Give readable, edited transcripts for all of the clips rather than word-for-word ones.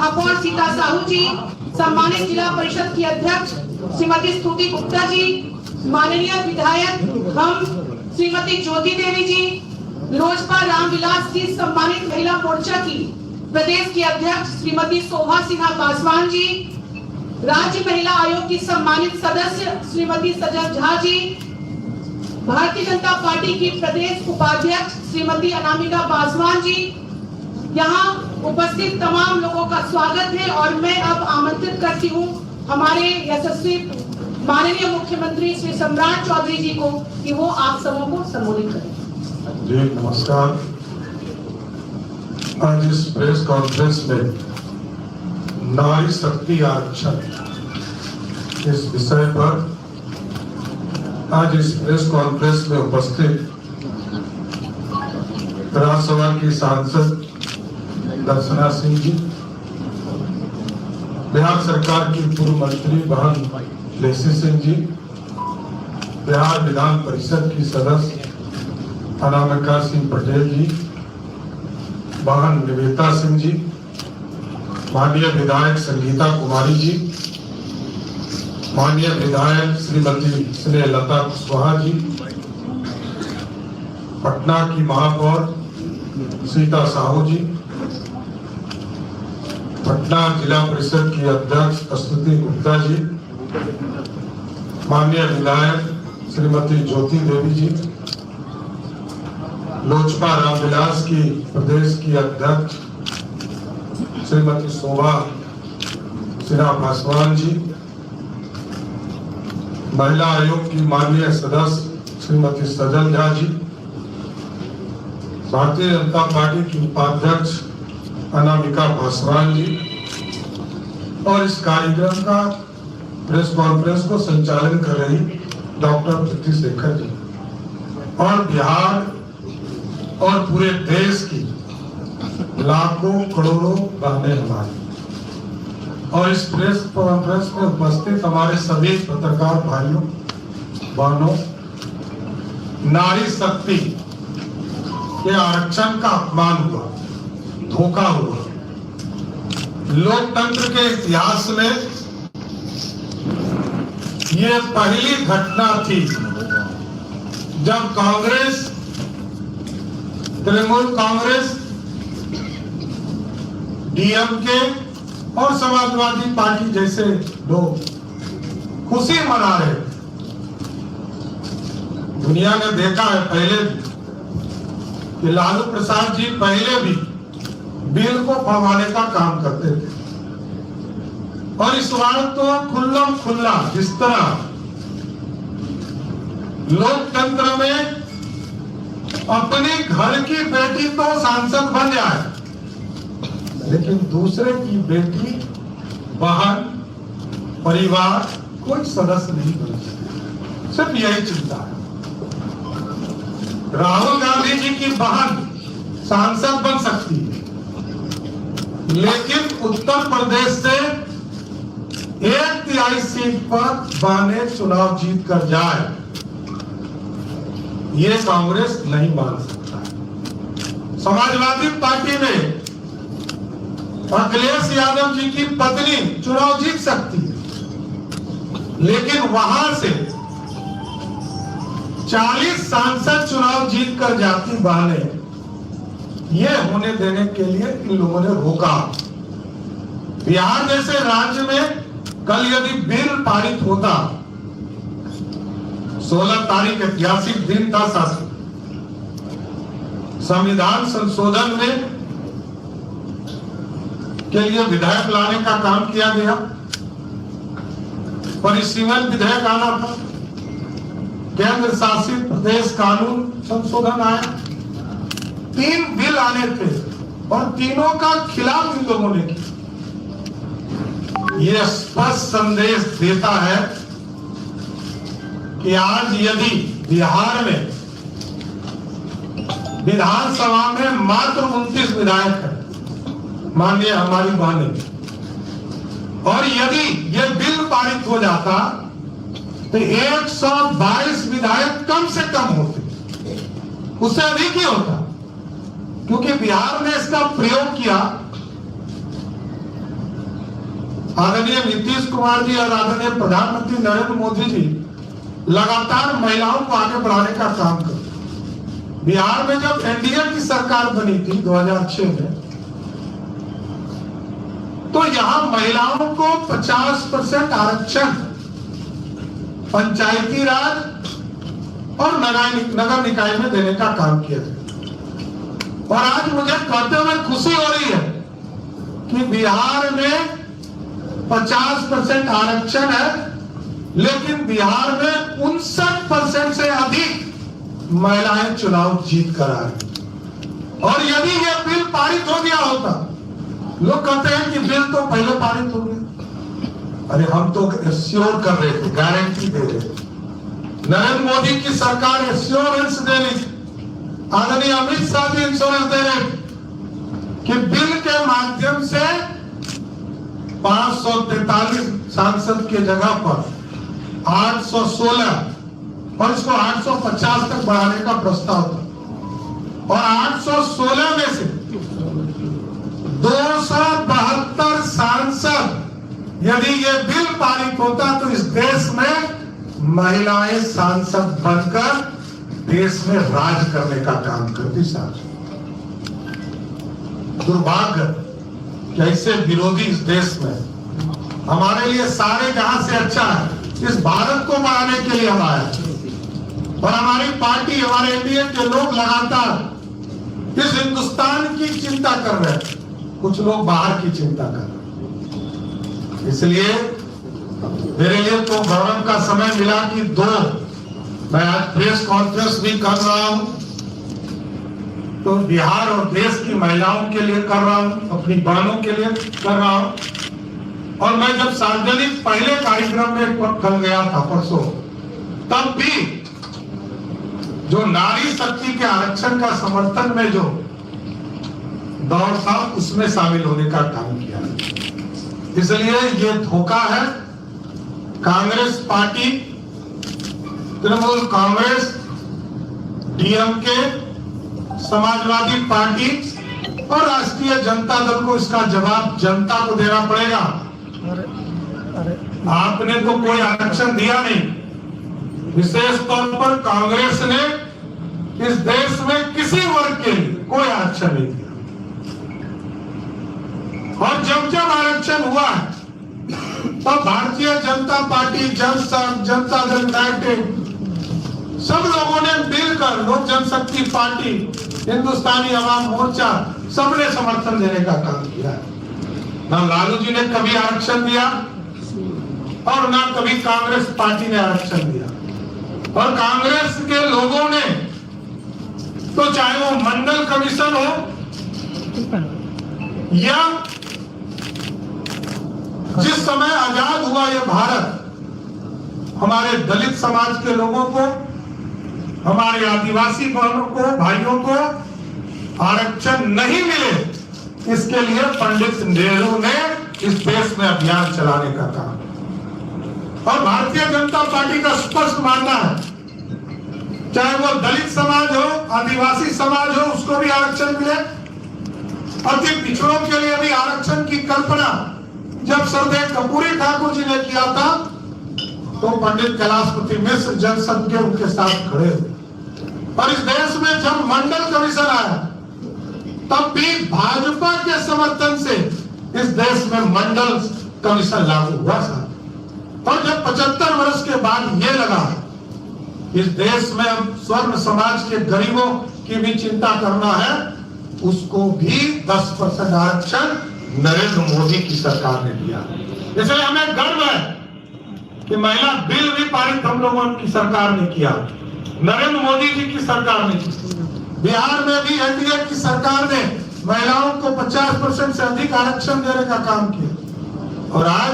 महापौर सीता साहू जी, सम्मानित जिला परिषद की अध्यक्ष श्रीमती स्तुति गुप्ता जी, माननीय विधायक हम श्रीमती ज्योति देवी जी, लोजपा रामविलास जी, सम्मानित महिला मोर्चा की प्रदेश की अध्यक्ष श्रीमती शोभा सिन्हा पासवान जी, राज्य महिला आयोग की सम्मानित सदस्य श्रीमती सजल झा जी, भारतीय जनता पार्टी की प्रदेश उपाध्यक्ष श्रीमती अनामिका पासवान जी, यहाँ उपस्थित तमाम लोगों का स्वागत है। और मैं अब आमंत्रित करती हूँ हमारे यशस्वी माननीय मुख्यमंत्री श्री सम्राट चौधरी जी को कि वो आप सबों को संबोधित करें। जी नमस्कार। आज इस प्रेस कॉन्फ्रेंस में नारी शक्ति आरक्षण इस विषय पर आज इस प्रेस कॉन्फ्रेंस में उपस्थित राज्यसभा की सांसद दर्शना सिंह जी, बिहार सरकार की पूर्व मंत्री बहन लेसी सिंह जी, बिहार विधान परिषद की सदस्य अनामिका सिंह पटेल जी, बहन निवेदिता सिंह जी, माननीय विधायक संगीता कुमारी जी, माननीय विधायक श्रीमती स्नेहलता कुशवाहा जी, पटना की महापौर सीता साहू जी, पटना जिला परिषद की अध्यक्ष स्तुति गुप्ता जी, माननीय विधायक श्रीमती ज्योति देवी जी, लोजपा रामविलास की प्रदेश की अध्यक्ष श्रीमती शोभा सिन्हा पासवान जी, महिला आयोग की माननीय सदस्य श्रीमती सजल झा जी, भारतीय जनता पार्टी की उपाध्यक्ष अनामिका पासवान जी और इस कार्यक्रम का प्रेस कॉन्फ्रेंस को संचालन कर रही डॉक्टर प्रीति शेखर जी और बिहार और पूरे देश की लाखों करोड़ों बहनें हमारी और इस प्रेस कॉन्फ्रेंस में उपस्थित हमारे सभी पत्रकार भाइयों बहनों, नारी शक्ति के आरक्षण का अपमान हुआ, धोखा हुआ। लोकतंत्र के इतिहास में ये पहली घटना थी जब कांग्रेस, तृणमूल कांग्रेस, डीएमके और समाजवादी पार्टी जैसे लोग खुशी मना रहे। दुनिया ने देखा है पहले भी कि लालू प्रसाद जी पहले भी बिल को फरमाने का काम करते थे और इस बार तो खुल्लम खुल्ला जिस तरह लोकतंत्र में अपने घर की बेटी तो सांसद बन जाए लेकिन दूसरे की बेटी, बहन, परिवार कोई सदस्य नहीं बन सकती। सिर्फ यही चिंता है। राहुल गांधी जी की बहन सांसद बन सकती है लेकिन उत्तर प्रदेश से 1/3 सीट पर बहनें चुनाव जीत कर जाए, ये कांग्रेस नहीं मान सकता। समाजवादी पार्टी में अखिलेश यादव जी की पत्नी चुनाव जीत सकती है लेकिन वहां से 40 सांसद चुनाव जीत कर जाती बहनें, ये होने देने के लिए इन लोगों ने रोका। बिहार जैसे राज्य में कल यदि बिल पारित होता, 16 तारीख ऐतिहासिक दिन था, संविधान संशोधन में के लिए विधेयक लाने का काम किया गया, परिसीमन विधेयक आना था, केंद्र शासित प्रदेश कानून संशोधन आया, 3 बिल आने थे और तीनों का खिलाफ इन लोगों ने किया। यह स्पष्ट संदेश देता है कि आज यदि बिहार में विधानसभा में मात्र 29 विधायक है, माननीय हमारी बहनें, और यदि यह बिल पारित हो जाता तो 122 विधायक कम से कम होते, उससे अधिक ही होता, क्योंकि बिहार ने इसका प्रयोग किया आदरणीय नीतीश कुमार जी और आदरणीय प्रधानमंत्री नरेंद्र मोदी जी लगातार महिलाओं को आगे बढ़ाने का काम कर। बिहार में जब एनडीए की सरकार बनी थी 2006 में, तो यहां महिलाओं को 50% आरक्षण पंचायती राज और नगर निकाय में देने का काम किया था। और आज मुझे कहते हुए खुशी हो रही है कि बिहार में 50% आरक्षण है, लेकिन बिहार में 59% से अधिक महिलाएं चुनाव जीत कर आ रही। और यदि यह बिल पारित हो गया होता, लोग कहते हैं कि बिल तो पहले पारित हो गया। अरे हम तो एश्योर कर रहे थे, गारंटी दे रहे थे। नरेंद्र मोदी की सरकार एश्योरेंस दे रही थी, आदरणीय अमित शाह भी इंश्योरेंस दे रहे कि बिल के माध्यम से 543 सांसद के जगह पर 816 और इसको 850 तक बढ़ाने का प्रस्ताव था। और 816 में से 272 सांसद, यदि ये बिल पारित होता तो इस देश में महिलाएं सांसद बनकर देश में राज करने का काम करती। साथ दुर्भाग्य कि ऐसे विरोधी इस देश में, हमारे लिए सारे जहां से अच्छा है इस भारत को बढ़ाने के लिए हम आए। और हमारी पार्टी, हमारे एनडीए के लोग लगातार इस हिंदुस्तान की चिंता कर रहे हैं, कुछ लोग बाहर की चिंता कर रहे हैं। इसलिए मेरे लिए तो गौरव का समय मिला कि मैं आज प्रेस कॉन्फ्रेंस भी कर रहा हूं, तो बिहार और देश की महिलाओं के लिए कर रहा हूं, अपनी बहनों के लिए कर रहा हूं। और मैं जब सार्वजनिक पहले कार्यक्रम में कल गया था परसों, तब भी जो नारी शक्ति के आरक्षण का समर्थन में जो दौर था, उसमें शामिल होने का काम किया। इसलिए ये धोखा है। Congress party, Trinamool Congress, DMK, Samajwadi party और राष्ट्रीय जनता दल को इसका जवाब जनता को देना पड़ेगा। आपने तो कोई आरक्षण दिया नहीं। विशेष तौर पर कांग्रेस ने इस देश में किसी वर्ग के लिए कोई आरक्षण नहीं दिया। और जब जब आरक्षण हुआ तब भारतीय जनता पार्टी, जनता दल यूनाइटेड, सब लोगों ने मिलकर, लोक जनशक्ति पार्टी, हिंदुस्तानी अवाम मोर्चा, सबने समर्थन देने का काम किया। ना लालू जी ने कभी आरक्षण दिया और ना कभी कांग्रेस पार्टी ने आरक्षण दिया। और कांग्रेस के लोगों ने तो चाहे वो मंडल कमीशन हो या जिस समय आजाद हुआ ये भारत, हमारे दलित समाज के लोगों को, हमारे आदिवासी बहनों को, भाइयों को आरक्षण नहीं मिले, इसके लिए पंडित नेहरू ने इस देश में अभियान चलाने का काम। और भारतीय जनता पार्टी का स्पष्ट मानना है, चाहे वो दलित समाज हो, आदिवासी समाज हो, उसको भी आरक्षण मिले। अति पिछड़ों के लिए भी आरक्षण की कल्पना जब सरदेव कपूरी ठाकुर जी ने किया था, तो पंडित कैलाशपति मिश्र जनसंघ के उनके साथ खड़े हुए। और इस देश में जब मंडल कमीशन आया, तब भी भाजपा के समर्थन से इस देश में मंडल कमीशन लागू हुआ था। और जब 75 वर्ष के बाद ये लगा इस देश में अब स्वर्ण समाज के गरीबों की भी चिंता करना है, उसको भी 10% आरक्षण नरेंद्र मोदी की सरकार ने दिया। इसलिए हमें गर्व है कि महिला बिल भी पारित हम लोगों की सरकार ने किया, नरेंद्र मोदी जी की सरकार ने की। बिहार में भी एनडीए की सरकार ने महिलाओं को 50% से अधिक आरक्षण देने का काम किया। और आज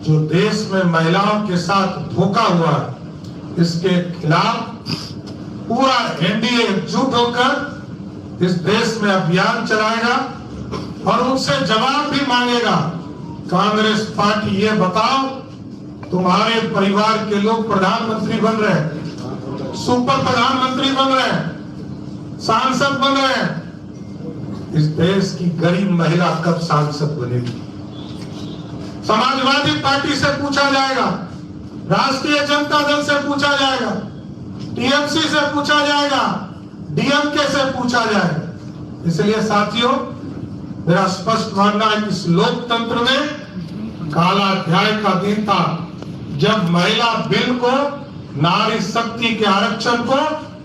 जो देश में महिलाओं के साथ धोखा हुआ है, इसके खिलाफ पूरा एनडीए एकजुट होकर इस देश में अभियान चलाएगा और उनसे जवाब भी मांगेगा। कांग्रेस पार्टी, ये बताओ, तुम्हारे परिवार के लोग प्रधानमंत्री बन रहे हैं, सुपर प्रधानमंत्री बन रहे हैं, सांसद बन रहे हैं, इस देश की गरीब महिला कब सांसद बनेगी? समाजवादी पार्टी से पूछा जाएगा, राष्ट्रीय जनता दल से पूछा जाएगा, टीएमसी से पूछा जाएगा, डीएमके से पूछा जाएगा। इसलिए साथियों, मेरा स्पष्ट मानना है कि इस लोकतंत्र में काला अध्याय का दिन था जब महिला बिल को, नारी शक्ति के आरक्षण को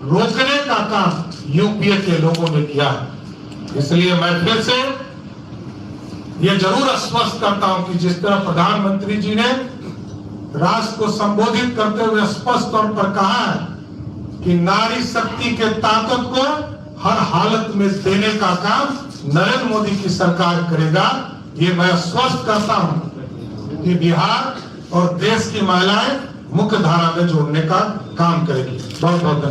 रोकने का काम यूपीए के लोगों ने किया है। इसलिए मैं फिर से ये जरूर स्पष्ट करता हूं कि जिस तरह प्रधानमंत्री जी ने राष्ट्र को संबोधित करते हुए स्पष्ट तौर पर कहा है कि नारी शक्ति के ताकत को हर हालत में देने का काम नरेंद्र मोदी की सरकार करेगा, ये मैं स्पष्ट करता हूं कि बिहार और देश की महिलाएं मुख्य धारा में जोड़ने का काम करेगी। बहुत बहुत धन्यवाद।